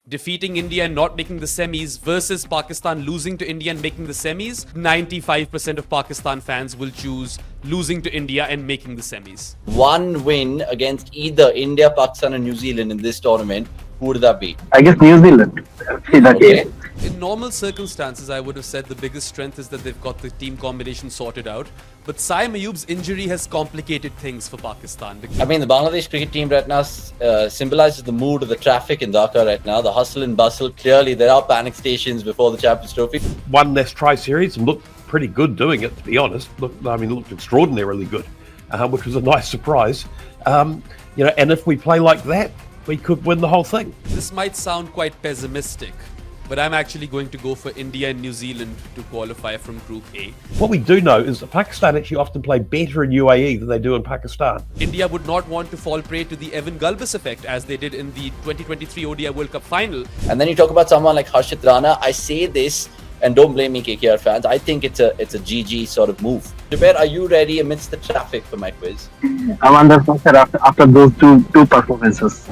defeating India and not making the semis versus Pakistan losing to India and making the semis, 95% of Pakistan fans will choose losing to India and making the semis. One win against either India, Pakistan, and New Zealand in this tournament, who would that be? I guess New Zealand. Okay. In normal circumstances, I would have said the biggest strength is that they've got the team combination sorted out. But Saim Ayub's injury has complicated things for Pakistan. I mean, the Bangladesh cricket team right now symbolizes the mood of the traffic in Dhaka right now, the hustle and bustle. Clearly, there are panic stations before the Champions Trophy. Won this tri-series and looked pretty good doing it, to be honest. It looked extraordinarily good, which was a nice surprise. And if we play like that, we could win the whole thing. This might sound quite pessimistic, but I'm actually going to go for India and New Zealand to qualify from Group A. What we do know is that Pakistan actually often play better in UAE than they do in Pakistan. India would not want to fall prey to the Evan Galbis effect as they did in the 2023 ODI World Cup final. And then you talk about someone like Harshit Rana. I say this, and don't blame me, KKR fans. I think it's a GG sort of move. Jubair, are you ready amidst the traffic for my quiz? I'm under pressure after those two performances.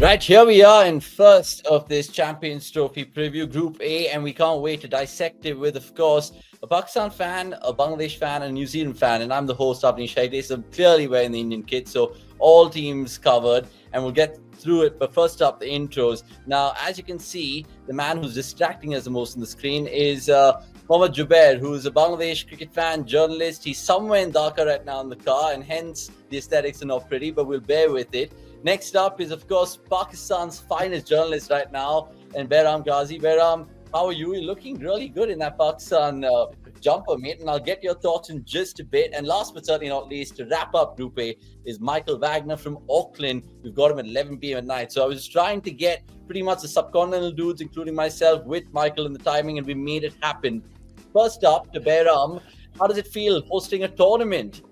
Right, here we are in first of this Champions Trophy preview, Group A, and we can't wait to dissect it with, of course, a Pakistan fan, a Bangladesh fan, and a New Zealand fan. And I'm the host, Avanish. So clearly wearing the Indian kit, so all teams covered, and we'll get through it. But first up, the intros. Now, as you can see, the man who's distracting us the most on the screen is Mohammad Jubair, who is a Bangladesh cricket fan, journalist. He's somewhere in Dhaka right now in the car, and hence the aesthetics are not pretty, but we'll bear with it. Next up is, of course, Pakistan's finest journalist right now, and Behram Ghazi. Behram, how are you? You're looking really good in that Pakistan jumper, mate, and I'll get your thoughts in just a bit. And last but certainly not least, to wrap up Group A, is Michael Wagner from Auckland. We've got him at 11 p.m. at night. So I was trying to get pretty much the subcontinental dudes, including myself, with Michael in the timing, and we made it happen. First up, to Behram, how does it feel hosting a tournament?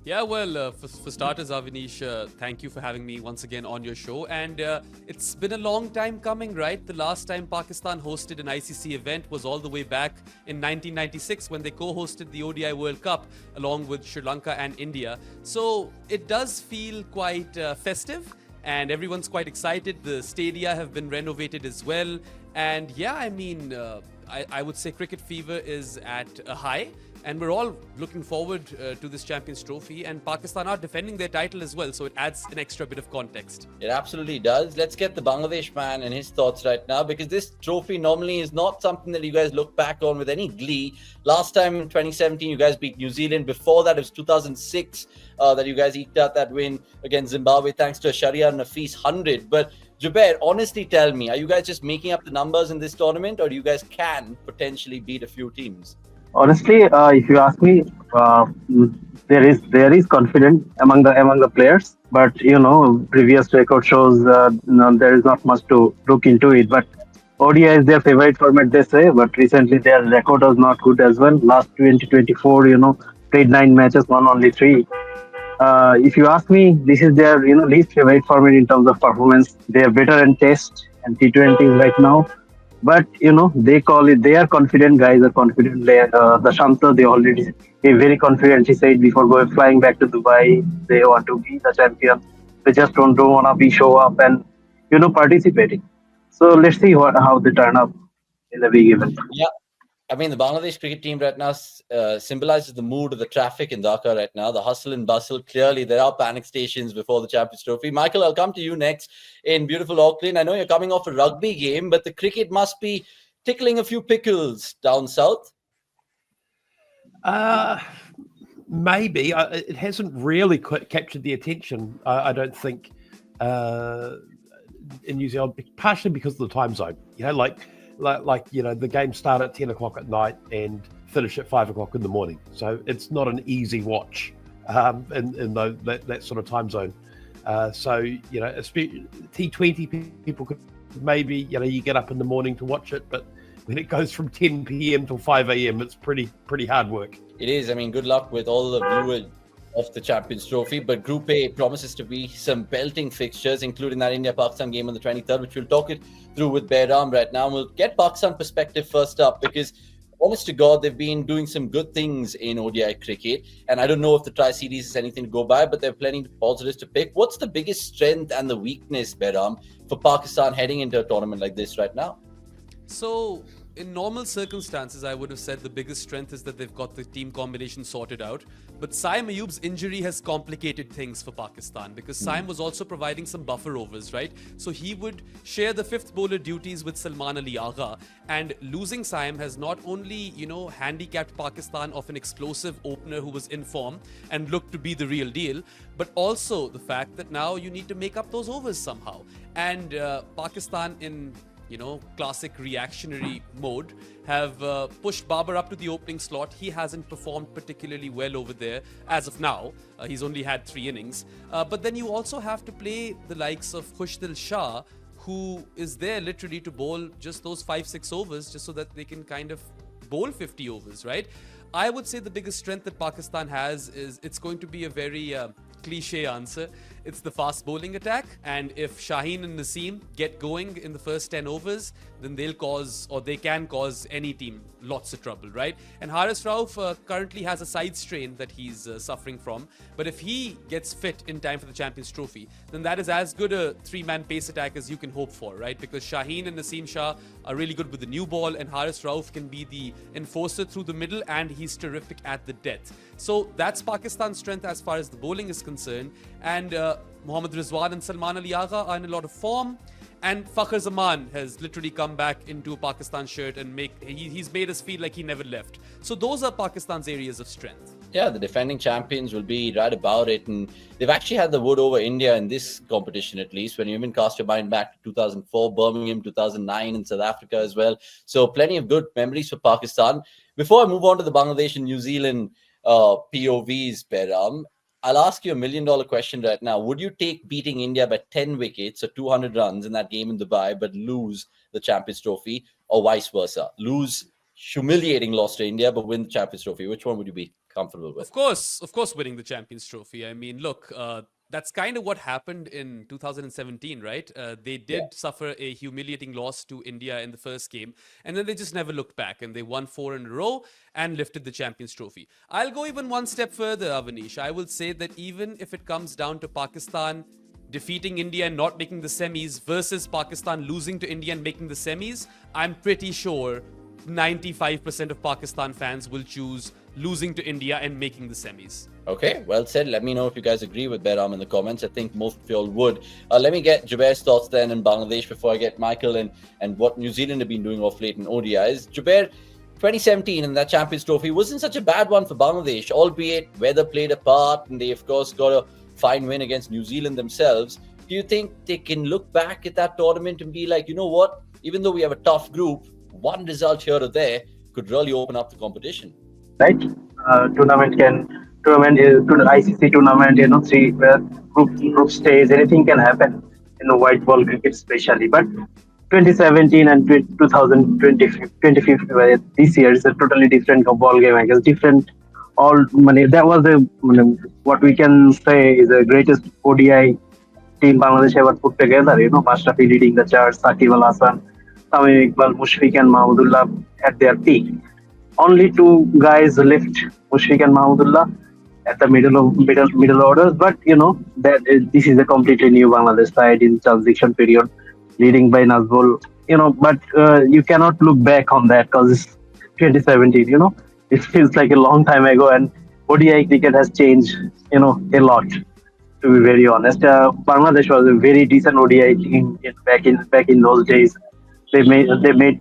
Yeah, well, for starters, Avanish, thank you for having me once again on your show. And it's been a long time coming, right? The last time Pakistan hosted an ICC event was all the way back in 1996 when they co-hosted the ODI World Cup along with Sri Lanka and India. So it does feel quite festive and everyone's quite excited. The stadia have been renovated as well. And yeah, I mean, I would say cricket fever is at a high. And we're all looking forward to this Champions Trophy, and Pakistan are defending their title as well, so it adds an extra bit of context. It absolutely does. Let's get the Bangladesh man and his thoughts right now, because this trophy normally is not something that you guys look back on with any glee. Last time in 2017, you guys beat New Zealand. Before that, it was 2006 that you guys eked out that win against Zimbabwe thanks to a Sharia Nafis 100. But Jubair, honestly tell me, are you guys just making up the numbers in this tournament, or do you guys can potentially beat a few teams? Honestly, if you ask me, there is confidence among the players, but previous record shows there is not much to look into it. But ODI is their favorite format, they say, but recently their record was not good as well. Last 2024, played 9 matches, won only 3. If you ask me, this is their least favorite format in terms of performance. They are better in Test and T20s right now. But they call it. They are confident. Guys are confident. The Shanta, they already very confident. He said before flying back to Dubai, they want to be the champion. They just don't want to be show up and participating. So let's see how they turn up in the big event. Yeah. I mean, the Bangladesh cricket team right now symbolizes the mood of the traffic in Dhaka right now, the hustle and bustle. Clearly, there are panic stations before the Champions Trophy. Michael, I'll come to you next in beautiful Auckland. I know you're coming off a rugby game, but the cricket must be tickling a few pickles down south. Maybe. It hasn't really captured the attention, I don't think, in New Zealand, partially because of the time zone. The games start at 10 o'clock at night and finish at 5 o'clock in the morning. So it's not an easy watch in that sort of time zone. T20 people could maybe, you get up in the morning to watch it, but when it goes from 10 p.m. till 5 a.m., it's pretty hard work. It is. I mean, good luck with all the viewers of the Champions Trophy, but Group A promises to be some belting fixtures, including that India-Pakistan game on the 23rd, which we'll talk it through with Behram right now. We'll get Pakistan perspective first up because, honest to God, they've been doing some good things in ODI cricket, and I don't know if the Tri-Series is anything to go by, but there are plenty of positives to pick. What's the biggest strength and the weakness, Behram, for Pakistan heading into a tournament like this right now? So, in normal circumstances, I would have said the biggest strength is that they've got the team combination sorted out. But Saim Ayub's injury has complicated things for Pakistan because Saim was also providing some buffer overs, right? So he would share the fifth bowler duties with Salman Ali Agha. And losing Saim has not only, handicapped Pakistan of an explosive opener who was in form and looked to be the real deal, but also the fact that now you need to make up those overs somehow. And Pakistan in classic reactionary mode, have pushed Babar up to the opening slot. He hasn't performed particularly well over there as of now. He's only had 3 innings. But then you also have to play the likes of Khushdil Shah, who is there literally to bowl just those 5-6 overs just so that they can kind of bowl 50 overs, right? I would say the biggest strength that Pakistan has is it's going to be a very cliche answer. It's the fast bowling attack, and if Shaheen and Naseem get going in the first 10 overs, then they can cause any team lots of trouble, right? And Haris Rauf currently has a side strain that he's suffering from, but if he gets fit in time for the Champions Trophy, then that is as good a 3-man pace attack as you can hope for, right? Because Shaheen and Naseem Shah are really good with the new ball, and Haris Rauf can be the enforcer through the middle, and he's terrific at the death. So that's Pakistan's strength as far as the bowling is concerned. And Mohammad Rizwan and Salman Ali Agha are in a lot of form. And Fakhar Zaman has literally come back into a Pakistan shirt and he's made us feel like he never left. So those are Pakistan's areas of strength. Yeah, the defending champions will be right about it. And they've actually had the wood over India in this competition, at least, when you even cast your mind back to 2004, Birmingham, 2009 in South Africa as well. So plenty of good memories for Pakistan. Before I move on to the Bangladesh and New Zealand POVs, Behram, I'll ask you $1 million question right now. Would you take beating India by 10 wickets or 200 runs in that game in Dubai, but lose the Champions Trophy, or vice versa? Lose humiliating loss to India, but win the Champions Trophy. Which one would you be comfortable with? Of course, winning the Champions Trophy. I mean, look, that's kind of what happened in 2017, right? They did suffer a humiliating loss to India in the first game, and then they just never looked back, and they won 4 in a row and lifted the Champions Trophy. I'll go even one step further, Avanish. I will say that even if it comes down to Pakistan defeating India and not making the semis versus Pakistan losing to India and making the semis, I'm pretty sure 95% of Pakistan fans will choose losing to India and making the semis. Okay, well said. Let me know if you guys agree with Behram in the comments. I think most of you all would. Let me get Jubair's thoughts then in Bangladesh before I get Michael and what New Zealand have been doing off late in ODIs. Jubair, 2017 and that Champions Trophy wasn't such a bad one for Bangladesh, albeit weather played a part and they of course got a fine win against New Zealand themselves. Do you think they can look back at that tournament and be like, you know what, even though we have a tough group, one result here or there could really open up the competition? Right? Tournament is to the ICC tournament, 3 group stage, anything can happen in the white ball cricket especially. But 2017 and 2025, this year is a totally different ball game. I guess different. That was what we can say is the greatest ODI team Bangladesh ever put together. Mashrafi leading the charge, Saqib Al Hasan, Tamim Iqbal, Mushfiq and Mahmudullah at their peak. Only 2 guys left, Mushfiq and Mahmudullah, at the middle orders. But this is a completely new Bangladesh side in transition period, leading by Nazmul. But you cannot look back on that because it's 2017. It feels like a long time ago, and ODI cricket has changed, a lot. To be very honest, Bangladesh was a very decent ODI team back in those days. They made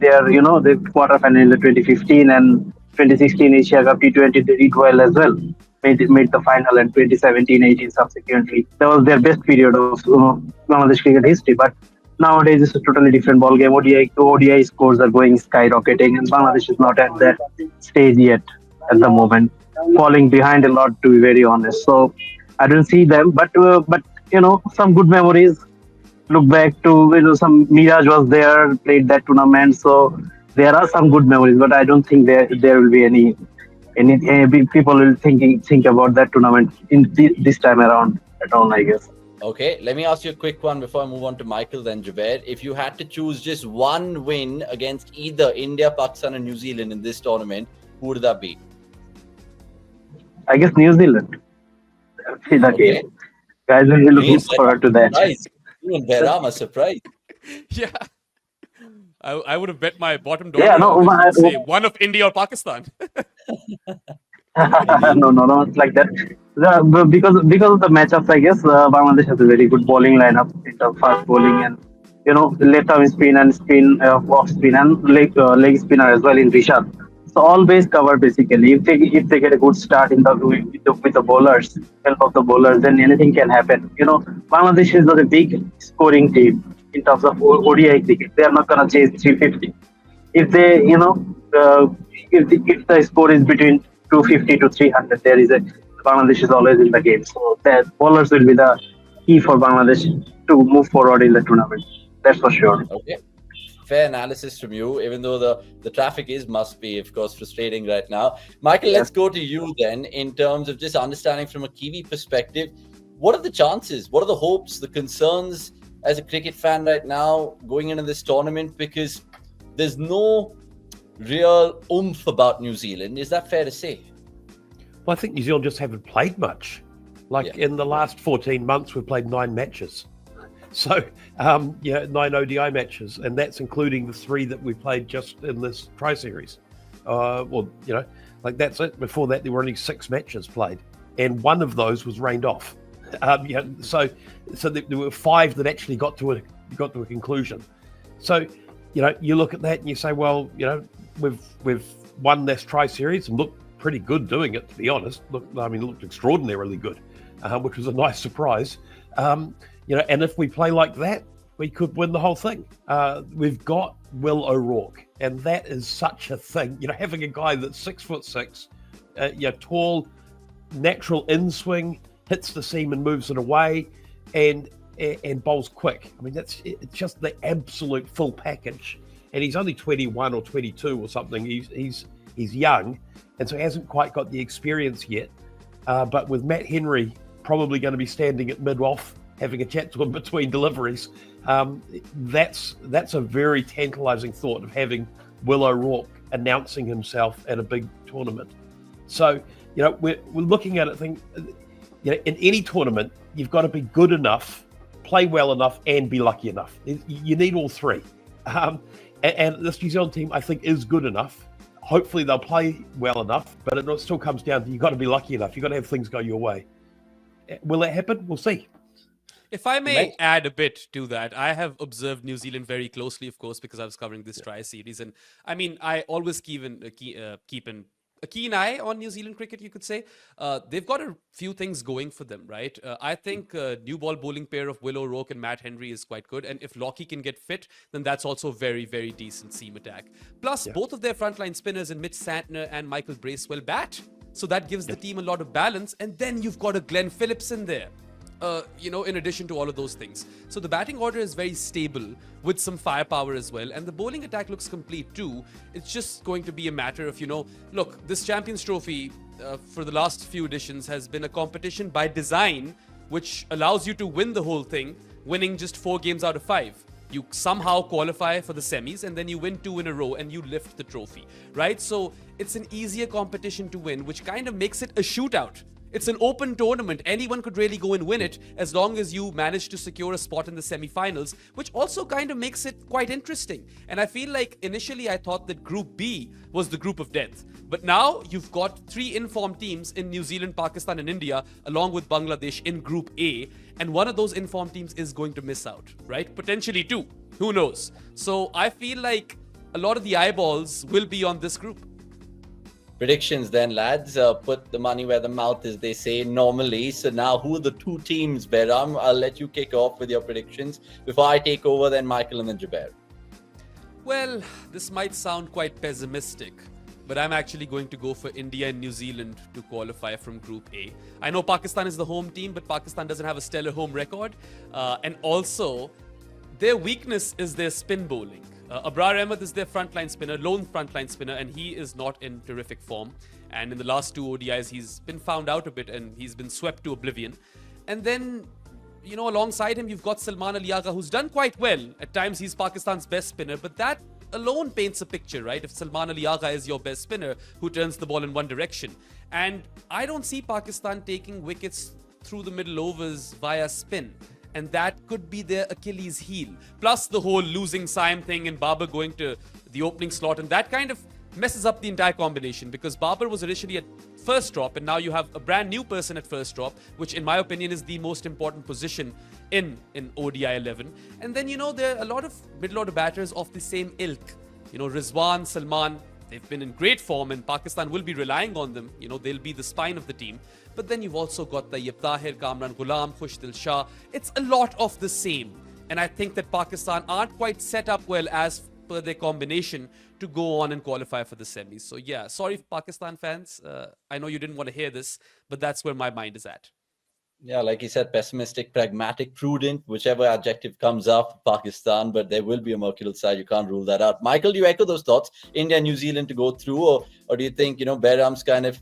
their the quarterfinal in the 2015 and 2016 Asia Cup T20. They did well as well. Made the final, and 2017-18 subsequently. That was their best period of Bangladesh cricket history. But nowadays it's a totally different ball game. ODI scores are going skyrocketing, and Bangladesh is not at that stage yet at the moment, falling behind a lot, to be very honest. So I don't see them, but some good memories. Look back to some Miraj was there, played that tournament, so there are some good memories, but I don't think there will be any people will think about that tournament in this time around at all, I guess. Okay, let me ask you a quick one before I move on to Michael, then Jaber. If you had to choose just one win against either India, Pakistan, and New Zealand in this tournament, who would that be? I guess New Zealand. See the Okay. game. Guys will be looking Please, forward to that. surprise. You and Behram are surprised. Yeah. I would have bet my bottom dollar Yeah, no, that you'd say one of India or Pakistan. no, not like that. Because of the matchups, I guess Bangladesh has a very good bowling lineup in terms of fast bowling and left arm spin and spin, off spin and leg spinner as well in Rishad. So all base covered basically. If they get a good start in with the bowlers, help of the bowlers, then anything can happen. Bangladesh is not a big scoring team in terms of ODI cricket. They are not gonna chase 350. If they, if the score is between 250 to 300, there is a Bangladesh is always in the game. So the bowlers will be the key for Bangladesh to move forward in the tournament. That's for sure. Okay. Fair analysis from you, even though the traffic must be, of course, frustrating right now. Michael, let's go to you then in terms of just understanding from a Kiwi perspective. What are the chances? What are the hopes, the concerns as a cricket fan right now going into this tournament? Because there's no real oomph about New Zealand. Is that fair to say? Well, I think New Zealand just haven't played much. In the last 14 months, we've played 9 matches. So, 9 ODI matches, and that's including the 3 that we played just in this tri-series. That's it. Before that, there were only 6 matches played, and 1 of those was rained off. So there were 5 that actually got to a conclusion. So, you look at that and you say, well, we've won this tri-series and looked pretty good doing it, to be honest. It looked extraordinarily good, which was a nice surprise. And if we play like that, we could win the whole thing. We've got Will O'Rourke, and that is such a thing. Having a guy that's 6'6", tall, natural in-swing, hits the seam and moves it away, and bowls quick. It's just the absolute full package. And he's only 21 or 22 or something. He's young, and so he hasn't quite got the experience yet. But with Matt Henry probably going to be standing at mid-off, having a chat to him between deliveries, that's a very tantalising thought of having Will O'Rourke announcing himself at a big tournament. So, we're looking at it thinking, in any tournament, you've got to be good enough, play well enough, and be lucky enough. You need all 3. And this New Zealand team, I think, is good enough. Hopefully they'll play well enough, but it still comes down to you've got to be lucky enough. You've got to have things go your way. Will it happen? We'll see. If I may add a bit to that, I have observed New Zealand very closely, of course, because I was covering this tri-series. And I always keep a keen eye on New Zealand cricket, you could say. They've got a few things going for them, right? I think new ball bowling pair of Will O'Rourke and Matt Henry is quite good. And if Lockie can get fit, then that's also very, very decent seam attack. Plus, both of their frontline spinners in Mitch Santner and Michael Bracewell bat. So that gives the team a lot of balance. And then you've got a Glenn Phillips in there. In addition to all of those things. So the batting order is very stable with some firepower as well. And the bowling attack looks complete too. It's just going to be a matter of, look, this Champions Trophy for the last few editions has been a competition by design, which allows you to win the whole thing, winning just 4 games out of 5. You somehow qualify for the semis and then you win 2 in a row and you lift the trophy, right? So it's an easier competition to win, which kind of makes it a shootout. It's an open tournament. Anyone could really go and win it as long as you manage to secure a spot in the semi-finals, which also kind of makes it quite interesting. And I feel like initially I thought that Group B was the group of death. But now you've got 3 informed teams in New Zealand, Pakistan and India, along with Bangladesh in Group A. And one of those informed teams is going to miss out, right? Potentially 2. Who knows? So I feel like a lot of the eyeballs will be on this group. Predictions then, lads. Put the money where the mouth is, they say normally. So now, who are the 2 teams, Behram? I'll let you kick off with your predictions. Before I take over, then Michael and then Jaber. Well, this might sound quite pessimistic, but I'm actually going to go for India and New Zealand to qualify from Group A. I know Pakistan is the home team, but Pakistan doesn't have a stellar home record. And also, their weakness is their spin bowling. Abrar Ahmed is their frontline spinner, lone frontline spinner, and he is not in terrific form. And in the last 2 ODIs, he's been found out a bit and he's been swept to oblivion. And then, alongside him, you've got Salman Ali Agha, who's done quite well. At times, he's Pakistan's best spinner, but that alone paints a picture, right? If Salman Ali Agha is your best spinner who turns the ball in one direction. And I don't see Pakistan taking wickets through the middle overs via spin. And that could be their Achilles heel. Plus the whole losing Saim thing and Babar going to the opening slot. And that kind of messes up the entire combination because Babar was initially at first drop and now you have a brand new person at first drop, which in my opinion is the most important position in ODI 11. And then, there are a lot of middle order batters of the same ilk. Rizwan, Salman, they've been in great form and Pakistan will be relying on them. They'll be the spine of the team. But then you've also got the Tayyib Tahir, Kamran Ghulam, Khushdil Shah. It's a lot of the same. And I think that Pakistan aren't quite set up well as per their combination to go on and qualify for the semis. So yeah, sorry Pakistan fans. I know you didn't want to hear this, but that's where my mind is at. Yeah, like you said, pessimistic, pragmatic, prudent, whichever adjective comes up, Pakistan, but there will be a mercurial side. You can't rule that out. Michael, do you echo those thoughts? India, New Zealand to go through, or do you think, Behram's kind of,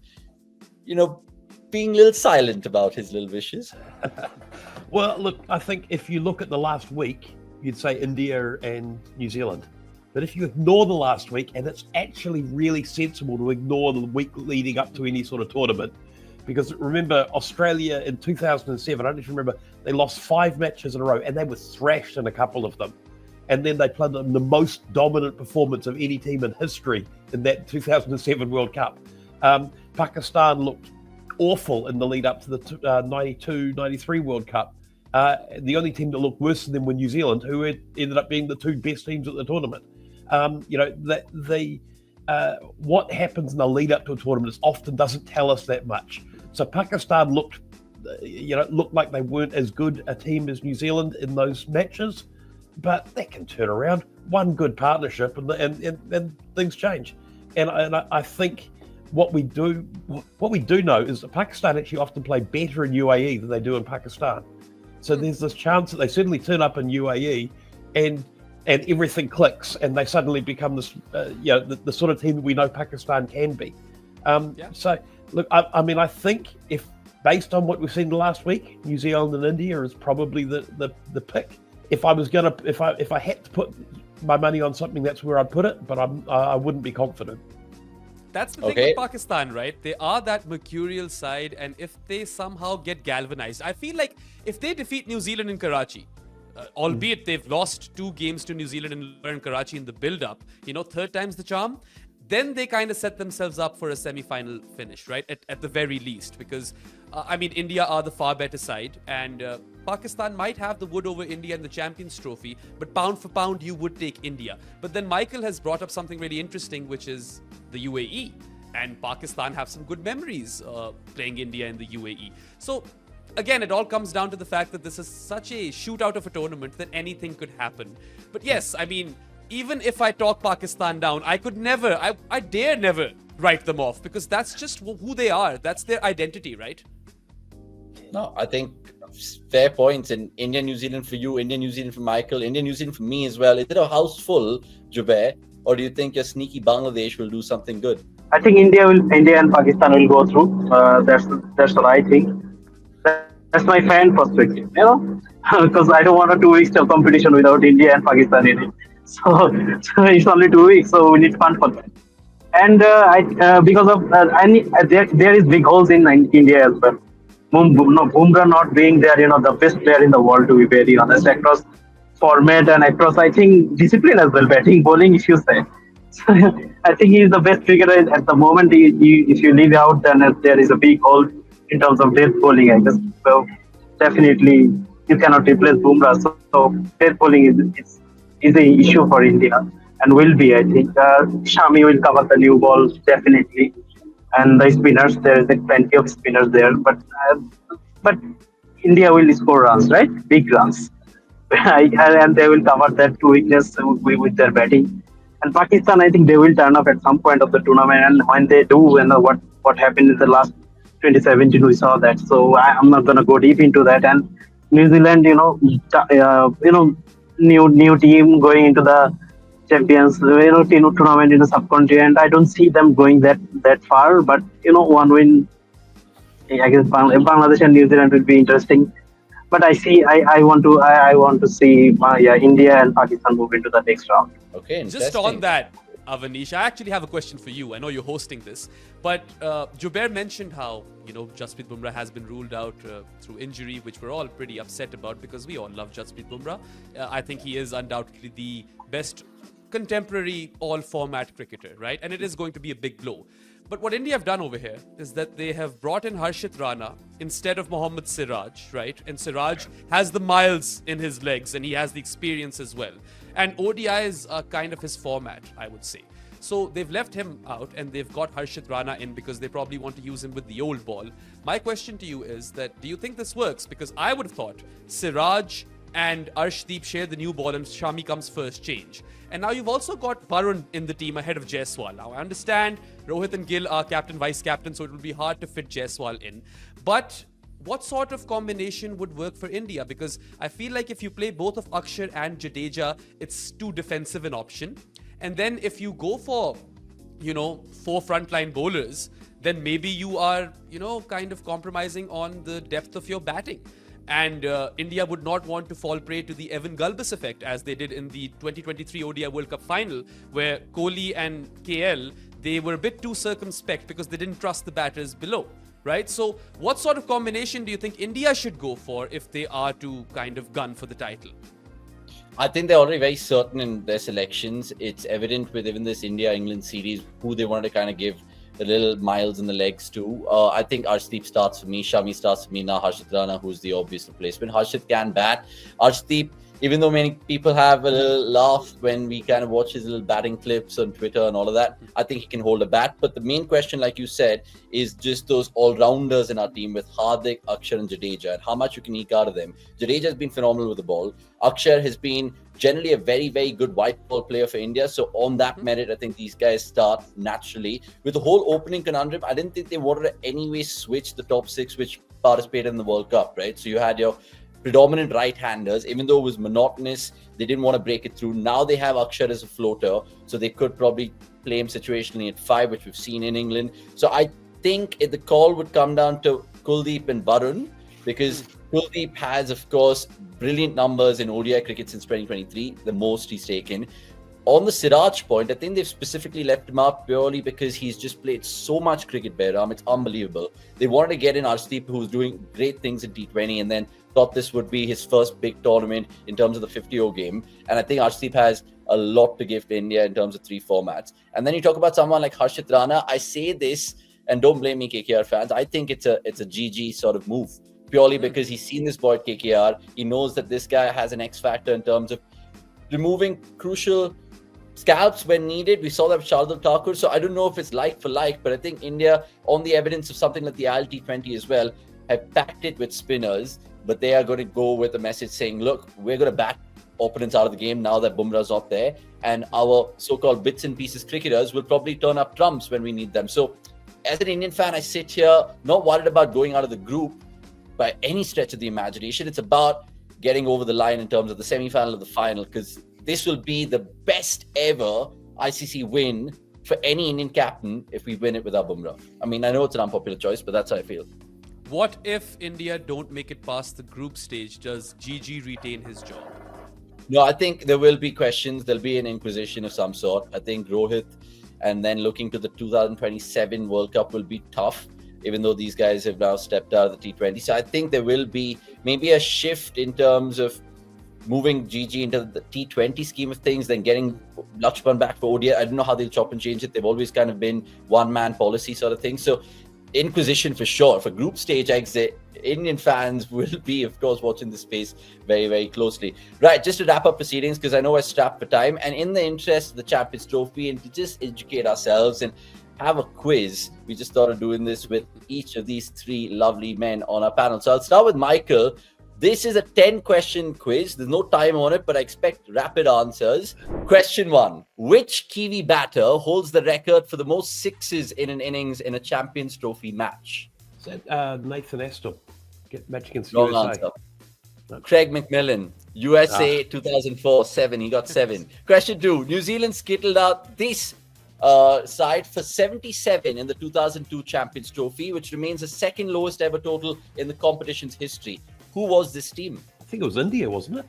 being a little silent about his little wishes? Well, look, I think if you look at the last week, you'd say India and New Zealand. But if you ignore the last week, and it's actually really sensible to ignore the week leading up to any sort of tournament, because remember, Australia in 2007, I don't know if you remember, they lost 5 matches in a row, and they were thrashed in a couple of them. And then they played the most dominant performance of any team in history in that 2007 World Cup. Pakistan looked awful in the lead up to the 92-93 World Cup. The only team that looked worse than them were New Zealand, who had ended up being the 2 best teams at the tournament. What happens in the lead up to a tournament often doesn't tell us that much. So Pakistan looked like they weren't as good a team as New Zealand in those matches, but that can turn around. One good partnership and things change. And I think what we do know is that Pakistan actually often play better in UAE than they do in Pakistan. So there's this chance that they suddenly turn up in UAE and everything clicks and they suddenly become this, the sort of team that we know Pakistan can be. So look, I think if based on what we've seen the last week, New Zealand and India is probably the pick. If I had to put my money on something, that's where I'd put it, but I wouldn't be confident. That's the thing with Pakistan, right? They are that mercurial side, and if they somehow get galvanized, I feel like if they defeat New Zealand in Karachi, albeit they've lost 2 games to New Zealand in Karachi in the build-up, 3rd time's the charm, then they kind of set themselves up for a semi-final finish, right? At the very least, because, India are the far better side, and Pakistan might have the wood over India in the Champions Trophy, but pound for pound, you would take India. But then Michael has brought up something really interesting, which is the UAE. And Pakistan have some good memories playing India in the UAE. So, again, it all comes down to the fact that this is such a shootout of a tournament that anything could happen. But yes, even if I talk Pakistan down, I could never, I dare never write them off because that's just who they are. That's their identity, right? No, I think fair points. In India, New Zealand for you, India, New Zealand for Michael, India, New Zealand for me as well. Is it a house full, Jubair, or do you think your sneaky Bangladesh will do something good? I think India and Pakistan will go through. That's what I think. That's my fan perspective, because I don't want a 2 weeks of competition without India and Pakistan in it. So it's only 2 weeks, so we need fun for that. And because of there is big holes in India as well. Bumrah not being there, the best player in the world, to be very honest, across format and across, I think, discipline as well, batting, bowling, if you say. So, I think he is the best cricketer at the moment. If you leave out, then there is a big hole in terms of death bowling, I guess. So definitely you cannot replace Bumrah. So death bowling is an issue for India and will be, I think. Shami will cover the new ball definitely. And the spinners, there is plenty of spinners there, but India will score runs, right? Big runs, and they will cover that 2 weakness with their batting. And Pakistan, I think they will turn up at some point of the tournament, and when they do, what happened in the last 2017, we saw that. So I'm not gonna go deep into that. And New Zealand, new team going into the champions, tournament in a sub-country, and I don't see them going that far. But one win against Bangladesh and New Zealand will be interesting. But I want to see India and Pakistan move into the next round. Okay, interesting. Just on that, Avanish, I actually have a question for you. I know you're hosting this, but Jubair mentioned how Jasprit Bumrah has been ruled out through injury, which we're all pretty upset about because we all love Jasprit Bumrah. I think he is undoubtedly the best contemporary all-format cricketer, right? And it is going to be a big blow. But what India have done over here is that they have brought in Harshit Rana instead of Mohammad Siraj, right? And Siraj has the miles in his legs and he has the experience as well. And ODIs are kind of his format, I would say. So they've left him out and they've got Harshit Rana in because they probably want to use him with the old ball. My question to you is that, do you think this works? Because I would have thought Siraj and Arshdeep share the new ball and Shami comes first change. And now you've also got Varun in the team ahead of Jaiswal. Now I understand Rohit and Gill are captain, vice captain, so it will be hard to fit Jaiswal in. But what sort of combination would work for India? Because I feel like if you play both of Akshar and Jadeja, it's too defensive an option. And then if you go for, 4 frontline bowlers, then maybe you are, kind of compromising on the depth of your batting. And India would not want to fall prey to the Evan Gulbis effect as they did in the 2023 ODI World Cup final, where Kohli and KL, they were a bit too circumspect because they didn't trust the batters below, right? So what sort of combination do you think India should go for if they are to kind of gun for the title? I think they're already very certain in their selections. It's evident with even this India-England series who they wanted to kind of give the little miles in the legs too. I think Arshdeep starts for me, Shami starts for me, now Harshit Rana, who's the obvious replacement. Harshit can bat. Arshdeep, even though many people have a little laugh when we kind of watch his little batting clips on Twitter and all of that, I think he can hold a bat. But the main question, like you said, is just those all-rounders in our team with Hardik, Akshar and Jadeja and how much you can eke out of them. Jadeja has been phenomenal with the ball. Akshar has been generally a very, very good white ball player for India. So on that merit, I think these guys start naturally. With the whole opening conundrum, I didn't think they wanted to anyway switch the top 6 which participated in the World Cup, right? So you had your predominant right-handers, even though it was monotonous, they didn't want to break it through. Now they have Akshar as a floater, so they could probably play him situationally at 5, which we've seen in England. So I think the call would come down to Kuldeep and Varun, because Kuldeep has, of course, brilliant numbers in ODI cricket since 2023, the most he's taken. On the Siraj point, I think they've specifically left him out purely because he's just played so much cricket, Behram. It's unbelievable. They wanted to get in Arshdeep, who's doing great things in T20, and then thought this would be his first big tournament in terms of the 50-over game. And I think Arshdeep has a lot to give to India in terms of 3 formats. And then you talk about someone like Harshit Rana. I say this, and don't blame me, KKR fans. I think it's a GG sort of move, purely because he's seen this boy at KKR. He knows that this guy has an X factor in terms of removing crucial scalps when needed. We saw that with Shardul Thakur. So I don't know if it's like for like, but I think India, on the evidence of something like the ILT20 as well, have packed it with spinners, but they are going to go with a message saying, look, we're going to back opponents out of the game now that Bumrah's not there, and our so-called bits and pieces cricketers will probably turn up trumps when we need them. So as an Indian fan, I sit here not worried about going out of the group by any stretch of the imagination. It's about getting over the line in terms of the semi-final of the final, because this will be the best ever ICC win for any Indian captain if we win it without Bumrah. I mean, I know it's an unpopular choice, but that's how I feel. What if India don't make it past the group stage? Does GG retain his job? No, I think there will be questions. There'll be an inquisition of some sort. I think Rohit and then looking to the 2027 World Cup will be tough, even though these guys have now stepped out of the T20. So I think there will be maybe a shift in terms of moving GG into the T20 scheme of things, then getting Lakshman back for ODI. I don't know how they'll chop and change it. They've always kind of been one-man policy sort of thing. So inquisition for sure. For group stage exit, Indian fans will be, of course, watching the space very, very closely. Right, just to wrap up proceedings, because I know we're strapped for time, and in the interest of the Champions Trophy and to just educate ourselves and have a quiz, we just started doing this with each of these 3 lovely men on our panel. So I'll start with Michael. This is a 10-question quiz. There's no time on it, but I expect rapid answers. Question 1. Which Kiwi batter holds the record for the most sixes in an innings in a Champions Trophy match? Is that Nathan Astor? Match against Wrong USA. answer. Craig McMillan. USA 2004, 7. He got 7. Question 2. New Zealand skittled out this side for 77 in the 2002 Champions Trophy, which remains the second lowest ever total in the competition's history. Who was this team? I think it was India, wasn't it?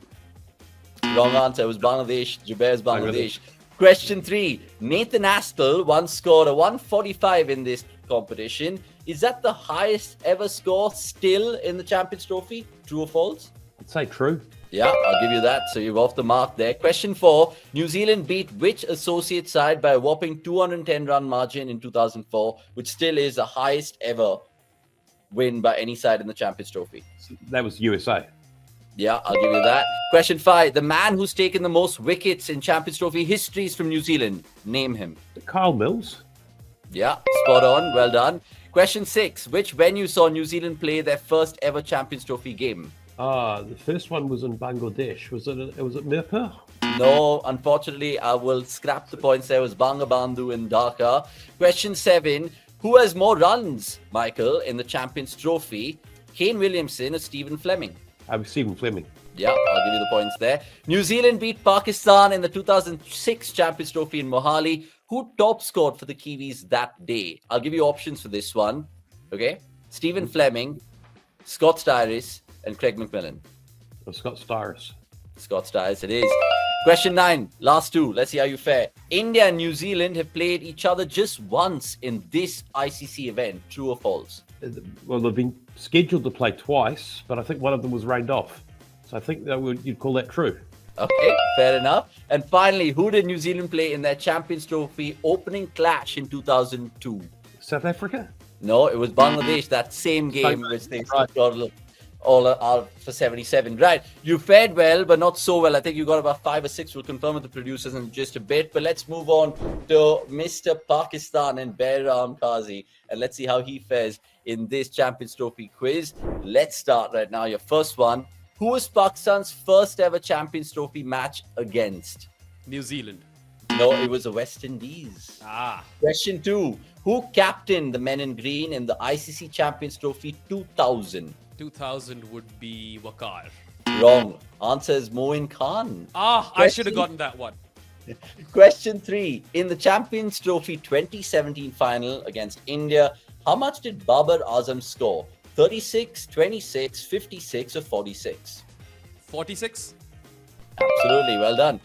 Wrong answer. It was Bangladesh. Jubair's Bangladesh. Question 3. Nathan Aspel once scored a 145 in this competition. Is that the highest ever score still in the Champions Trophy? True or false? I'd say true. Yeah, I'll give you that. So you're off the mark there. Question 4. New Zealand beat which associate side by a whopping 210 run margin in 2004, which still is the highest ever win by any side in the Champions Trophy? That was USA. Yeah, I'll give you that. Question 5. The man who's taken the most wickets in Champions Trophy history is from New Zealand. Name him. Kyle Mills. Yeah, spot on. Well done. Question 6. Which venue saw New Zealand play their first ever Champions Trophy game? The first one was in Bangladesh. Was it Mirpur? No, unfortunately, I will scrap the points. There was Bangabandhu in Dhaka. Question 7. Who has more runs, Michael, in the Champions Trophy? Kane Williamson or Stephen Fleming? I was Stephen Fleming. Yeah, I'll give you the points there. New Zealand beat Pakistan in the 2006 Champions Trophy in Mohali. Who top scored for the Kiwis that day? I'll give you options for this one. Okay? Stephen Fleming, Scott Styris, and Craig McMillan. Scott Styris. Scott Styris it is. Question 9, last two. Let's see how you fare. India and New Zealand have played each other just once in this ICC event. True or false? Well, they've been scheduled to play twice, but I think one of them was rained off. So I think you'd call that true. Okay, fair enough. And finally, who did New Zealand play in their Champions Trophy opening clash in 2002? South Africa? No, it was Bangladesh, that same game which they got all out for 77. Right, you fared well, but not so well. I think you got about 5 or 6. We'll confirm with the producers in just a bit. But let's move on to Mr. Pakistan and Behram Qazi. And let's see how he fares in this Champions Trophy quiz. Let's start right now. Your first one. Who was Pakistan's first ever Champions Trophy match against? New Zealand. No, it was the West Indies. Question 2. Who captained the men in green in the ICC Champions Trophy 2000? 2000 would be Waqar. Wrong. Answer is Moin Khan. I should have gotten that one. Question 3. In the Champions Trophy 2017 final against India, how much did Babar Azam score? 36, 26, 56 or 46? 46. Absolutely, well done.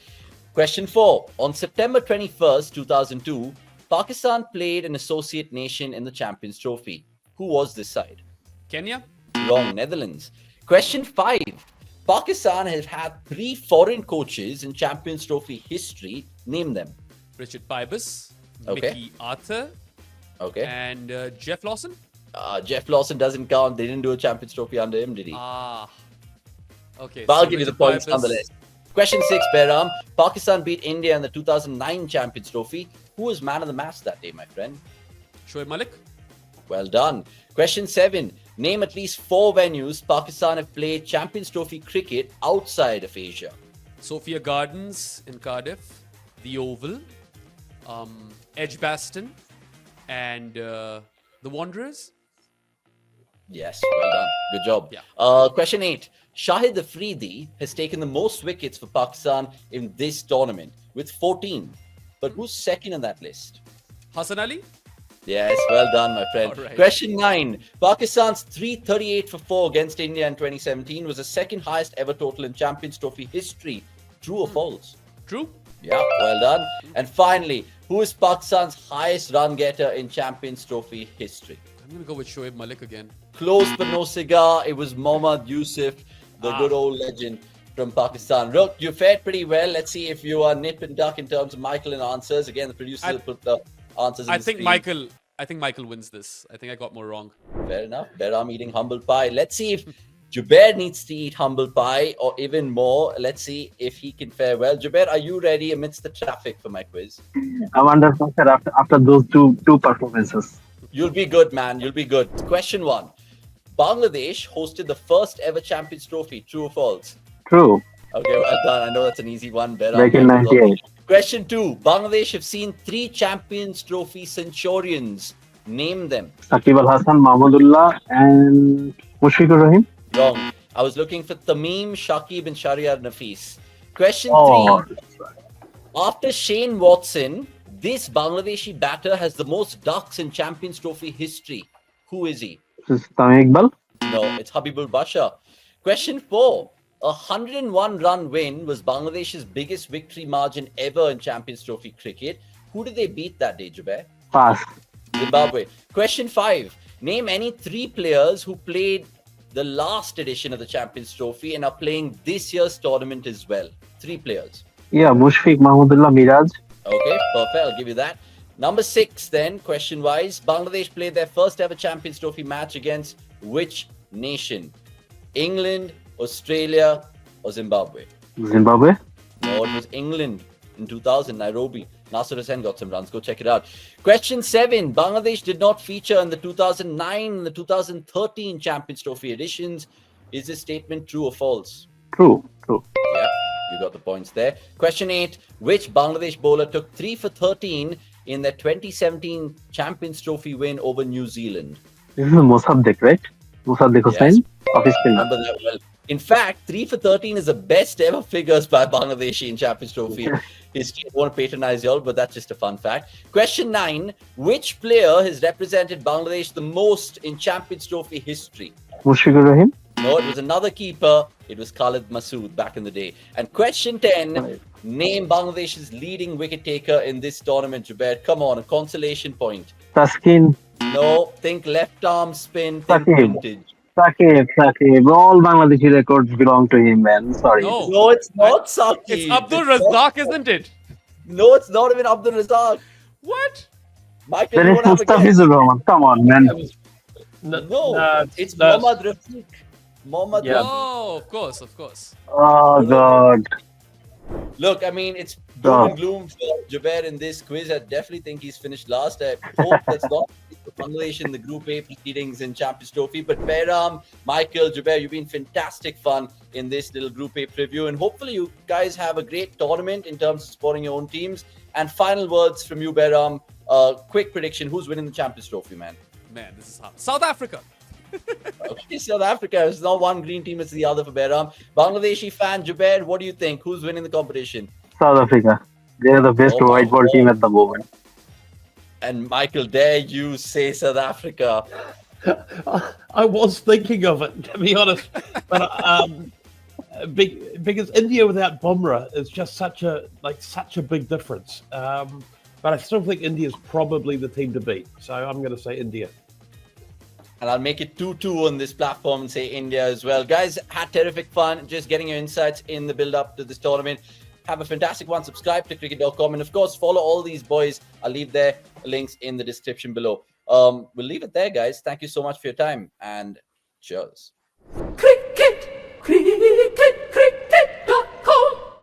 Question 4. On September 21st, 2002, Pakistan played an associate nation in the Champions Trophy. Who was this side? Kenya. Wrong, Netherlands. Question 5. Pakistan has had 3 foreign coaches in Champions Trophy history. Name them. Richard Pybus. Okay. Mickey Arthur. Okay. And Jeff Lawson. Jeff Lawson doesn't count. They didn't do a Champions Trophy under him, did he? Okay. But I'll so give you the Richard points Pybus- nonetheless. Question 6, Behram. Pakistan beat India in the 2009 Champions Trophy. Who was man of the match that day, my friend? Shoaib Malik. Well done. Question 7. Name at least 4 venues Pakistan have played Champions Trophy cricket outside of Asia. Sophia Gardens in Cardiff. The Oval. Edgbaston. And the Wanderers. Yes, well done. Good job. Yeah. Question 8. Shahid Afridi has taken the most wickets for Pakistan in this tournament with 14. But who's second in that list? Hassan Ali. Yes, well done, my friend. All right. Question 9. Pakistan's 338 for 4 against India in 2017 was the second highest ever total in Champions Trophy history. True or false? True. Yeah, well done. And finally, who is Pakistan's highest run getter in Champions Trophy history? I'm going to go with Shoaib Malik again. Close but no cigar. It was Mohammad Yusuf, the good old legend from Pakistan. Look, you fared pretty well. Let's see if you are nip and tuck in terms of Michael and answers. Again, the producers will put the answers in I the think screen. Michael wins this. I think I got more wrong. Fair enough. Behram eating humble pie. Let's see if Jubair needs to eat humble pie or even more. Let's see if he can fare well. Jubair, are you ready amidst the traffic for my quiz? I'm under pressure after those two performances. You'll be good, man. You'll be good. Question 1. Bangladesh hosted the first ever Champions Trophy. True or false? True. Okay, well done. I know that's an easy one. Behram. Back in 98. Question 2. Bangladesh have seen 3 Champions Trophy centurions. Name them. Saqib Al Hasan, Mahmudullah, and Mushfiqur Rahim. Wrong. I was looking for Tamim, Shakib, and Shariar Nafis. Question Oh, 3. After Shane Watson, this Bangladeshi batter has the most ducks in Champions Trophy history. Who is he? this is Tamim Iqbal. No, it's Habibul Basha. Question 4. A 101-run win was Bangladesh's biggest victory margin ever in Champions Trophy cricket. Who did they beat that day, Jubair? Pass. Zimbabwe. Question 5. Name any 3 players who played the last edition of the Champions Trophy and are playing this year's tournament as well. 3 players. Yeah, Mushfiq, Mahmudullah, Miraj. Okay, perfect. I'll give you that. Number 6 then, question-wise. Bangladesh played their first ever Champions Trophy match against which nation? England, Australia, or Zimbabwe? Zimbabwe. No, it was England in 2000, Nairobi. Nasser Hussain got some runs. Go check it out. Question 7. Bangladesh did not feature in the 2009 and the 2013 Champions Trophy editions. Is this statement true or false? True. Yeah, you got the points there. Question 8. Which Bangladesh bowler took 3 for 13 in their 2017 Champions Trophy win over New Zealand? This is Mosaddeq, right? Mosaddeq Hussain. Office spinner. Remember that well. In fact, 3 for 13 is the best ever figures by Bangladeshi in Champions Trophy history. I won't patronize y'all, but that's just a fun fact. Question 9. Which player has represented Bangladesh the most in Champions Trophy history? Mushfiqur Rahim. No, it was another keeper. It was Khalid Masood back in the day. And question 10. Name Bangladesh's leading wicket taker in this tournament, Jubair. Come on, a consolation point. Taskin. No, think left arm spin, think Sakib. vintage. Sakib. All Bangladeshi records belong to him, man. Sorry. No. No, it's not Saqib. It's Abdul Razak, isn't it? No, it's not even Abdul Razak. What? Michael, Then you it's don't have a guess. Mustafizur Rahman. Come on, man. No, it's Mohammad Rafiq. Mohammad Yeah. Rafiq. Oh, of course. Oh, God. Look, I mean, it's doom and gloom for Jubair in this quiz. I definitely think he's finished last. I hope that's not the Bangladesh in the Group A proceedings in Champions Trophy. But Behram, Michael, Jubair, you've been fantastic fun in this little Group A preview. And hopefully you guys have a great tournament in terms of supporting your own teams. And final words from you, Behram. Quick prediction. Who's winning the Champions Trophy, man? Man, this is hard. South Africa. Okay, South Africa. It's not one green team, it's the other for Behram. Bangladeshi fan, Jubair, what do you think? Who's winning the competition? South Africa. They're the best Oh, white ball team at the moment. And Michael, dare you say South Africa? I was thinking of it, to be honest, but because India without Bumrah is just such a big difference. But I still think India's probably the team to beat. So I'm going to say India. And I'll make it 2-2 on this platform and say India as well. Guys, had terrific fun just getting your insights in the build-up to this tournament. Have a fantastic one. Subscribe to cricket.com. And, of course, follow all these boys. I'll leave their links in the description below. We'll leave it there, guys. Thank you so much for your time. And cheers.